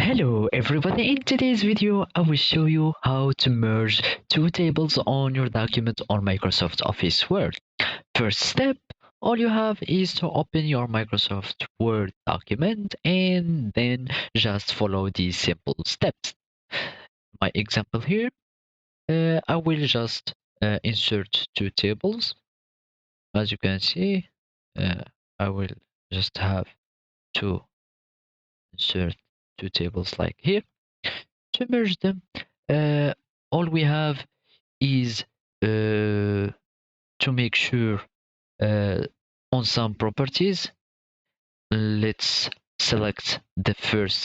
Hello everybody, in today's video I will show you how to merge two tables on your document on Microsoft Office Word. First step, all you have is to open your Microsoft Word document and then just follow these simple steps. My example here, I will just insert two tables. As you can see, I will just have to insert two tables like here. To merge them, uh, all we have is to make sure uh, on some properties. Let's select the first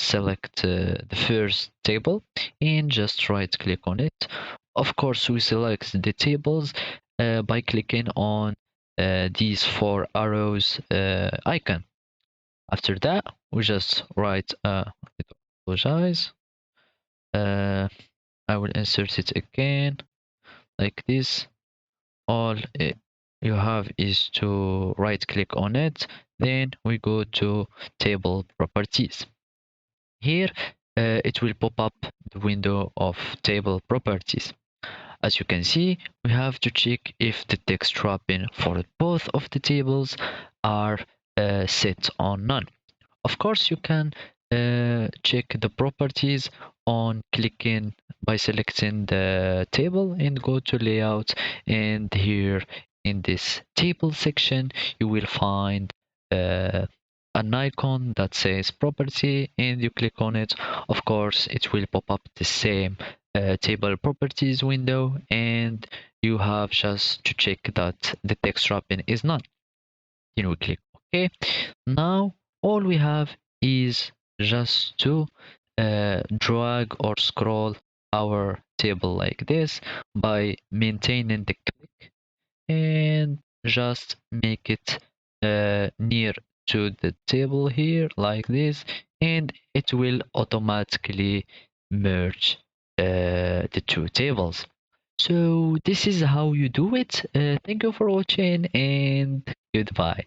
table and just right click on it. Of course, we select the tables by clicking on these four arrows icon. After that, we just write apologize. I will insert it again like this. All you have is to right click on it, then we go to table properties. Here it will pop up the window of table properties. As you can see, we have to check if the text wrapping for both of the tables are set on none. Of course, you can check the properties on clicking by selecting the table and go to layout, and here in this table section you will find uh, an icon that says property, and you click on it. Of course, it will pop up the same table properties window, and you have just to check that the text wrapping is none. Then we click OK. Now all we have is just to drag or scroll our table like this by maintaining the click and just make it near to the table here like this, and it will automatically merge the two tables. So this is how you do it. Thank you for watching and goodbye.